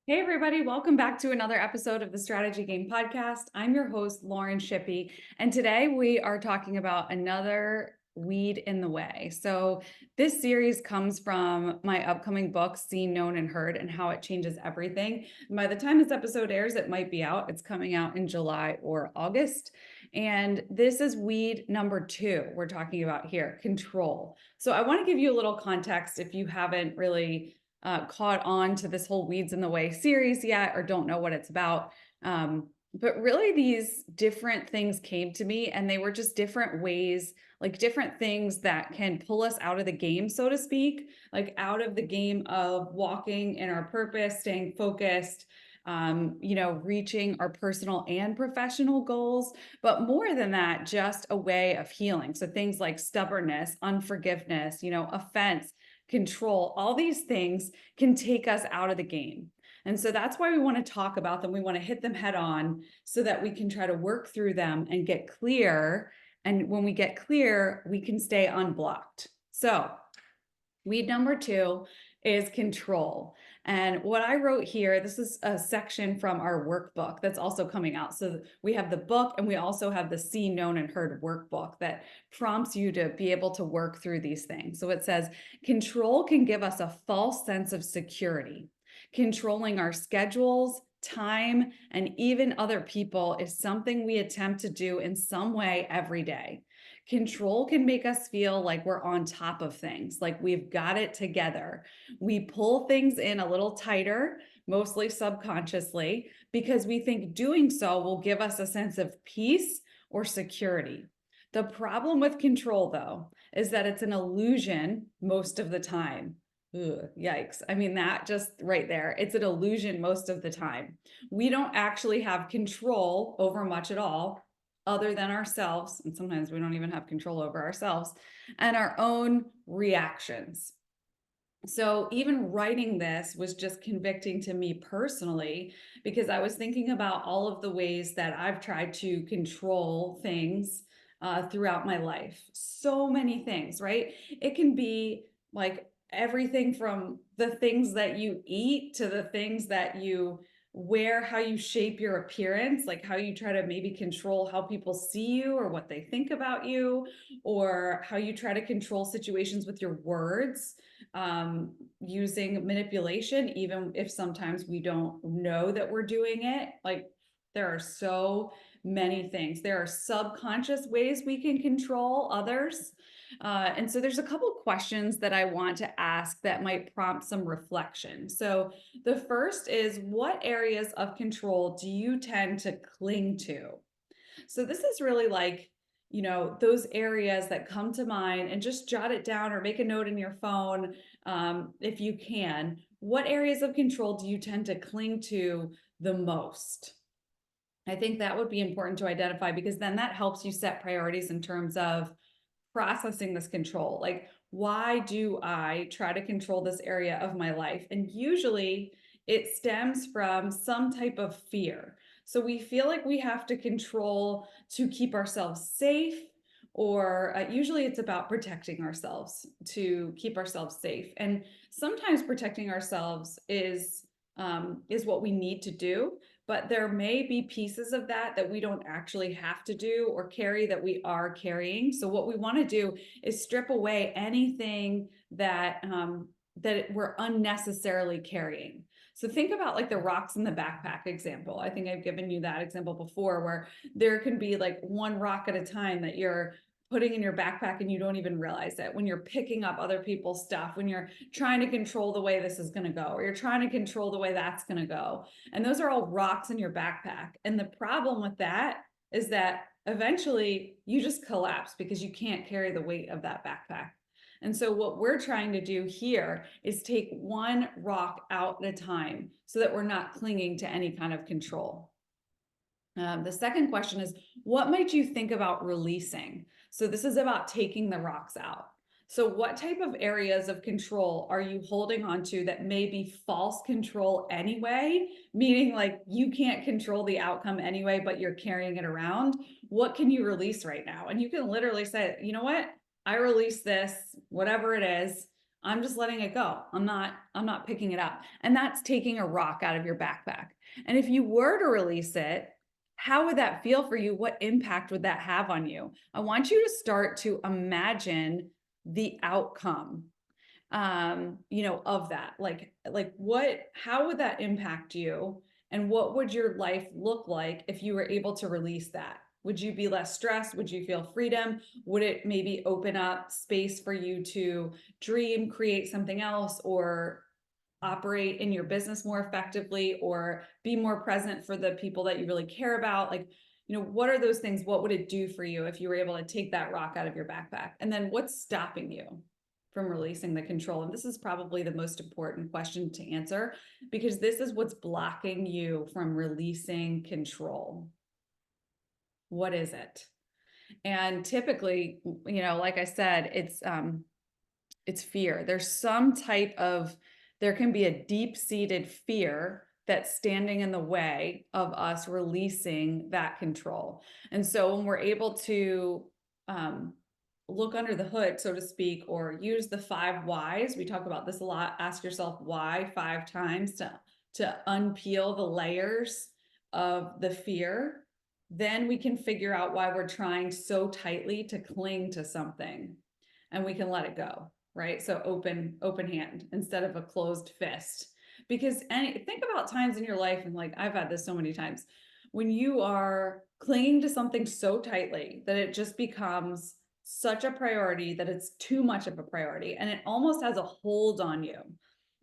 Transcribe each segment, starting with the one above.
Hey, everybody, welcome back to another episode of the Strategy Game Podcast. I'm your host, Lauren Shippey, and today we are talking about another weed in the way. So, this series comes from my upcoming book, Seen, Known, and Heard, and How It Changes Everything. By the time this episode airs, it might be out. It's coming out in July or August. And this is weed number 2 we're talking about here, control. So, I want to give you a little context if you haven't really caught on to this whole Weeds in the Way series yet or don't know what it's about. But really, these different things came to me, and they were just different ways, like different things that can pull us out of the game, so to speak, like out of the game of walking in our purpose, staying focused, reaching our personal and professional goals. But more than that, just a way of healing. So things like stubbornness, unforgiveness, offense, control, all these things can take us out of the game. And so that's why we want to talk about them. We want to hit them head on so that we can try to work through them and get clear. And when we get clear, we can stay unblocked. So, weed number 2 is control. And what I wrote here, this is a section from our workbook that's also coming out. So we have the book and we also have the Seen, Known, and Heard workbook that prompts you to be able to work through these things. So it says, control can give us a false sense of security. Controlling our schedules, time, and even other people is something we attempt to do in some way every day. Control can make us feel like we're on top of things, like we've got it together. We pull things in a little tighter, mostly subconsciously, because we think doing so will give us a sense of peace or security. The problem with control, though, is that it's an illusion most of the time. Ugh, yikes. I mean, that just right there, it's an illusion most of the time. We don't actually have control over much at all other than ourselves. And sometimes we don't even have control over ourselves and our own reactions. So even writing this was just convicting to me personally because I was thinking about all of the ways that I've tried to control things throughout my life. So many things, right? It can be like everything from the things that you eat to the things that you wear, how you shape your appearance, like how you try to maybe control how people see you or what they think about you, or how you try to control situations with your words, using manipulation, even if sometimes we don't know that we're doing it. Like there are so many things. There are subconscious ways we can control others. And so there's a couple questions that I want to ask that might prompt some reflection. So the first is, what areas of control do you tend to cling to? So this is really like, those areas that come to mind, and just jot it down or make a note in your phone if you can. What areas of control do you tend to cling to the most? I think that would be important to identify because then that helps you set priorities in terms of processing this control. Like, why do I try to control this area of my life? And usually it stems from some type of fear. So we feel like we have to control to keep ourselves safe, or usually it's about protecting ourselves to keep ourselves safe. And sometimes protecting ourselves is what we need to do, but there may be pieces of that that we don't actually have to do or carry that we are carrying. So what we want to do is strip away anything that we're unnecessarily carrying. So think about like the rocks in the backpack example. I think I've given you that example before, where there can be like one rock at a time that you're putting in your backpack and you don't even realize it. When you're picking up other people's stuff, when you're trying to control the way this is going to go, or you're trying to control the way that's going to go. And those are all rocks in your backpack. And the problem with that is that eventually you just collapse because you can't carry the weight of that backpack. And so what we're trying to do here is take one rock out at a time so that we're not clinging to any kind of control. The second question is, what might you think about releasing? So this is about taking the rocks out. So what type of areas of control are you holding on to that may be false control anyway, meaning like you can't control the outcome anyway, but you're carrying it around? What can you release right now? And you can literally say, you know what? I release this, whatever it is. I'm just letting it go. I'm not picking it up. And that's taking a rock out of your backpack. And if you were to release it, how would that feel for you? What impact would that have on you? I want you to start to imagine the outcome of that. How would that impact you? And what would your life look like if you were able to release that? Would you be less stressed? Would you feel freedom? Would it maybe open up space for you to dream, create something else, or operate in your business more effectively, or be more present for the people that you really care about? What are those things? What would it do for you if you were able to take that rock out of your backpack? And then what's stopping you from releasing the control? And this is probably the most important question to answer, because this is what's blocking you from releasing control. What is it? And typically, like I said, it's fear. There can be a deep-seated fear that's standing in the way of us releasing that control. And so when we're able to look under the hood, so to speak, or use the 5 whys, we talk about this a lot. Ask yourself why 5 times to unpeel the layers of the fear. Then we can figure out why we're trying so tightly to cling to something, and we can let it go. Right? So open hand instead of a closed fist. Because think about times in your life, and I've had this so many times, when you are clinging to something so tightly that it just becomes such a priority that it's too much of a priority and it almost has a hold on you.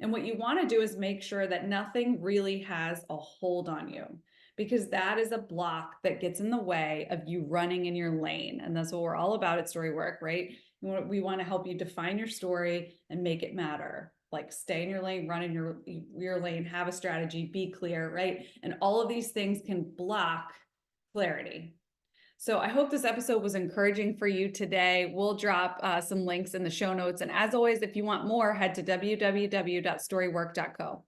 And what you want to do is make sure that nothing really has a hold on you, because that is a block that gets in the way of you running in your lane. And that's what we're all about at Storywork, right? We want to help you define your story and make it matter. Like, stay in your lane, run in your lane, have a strategy, be clear, right? And all of these things can block clarity. So I hope this episode was encouraging for you today. We'll drop some links in the show notes. And as always, if you want more, head to www.storywork.co.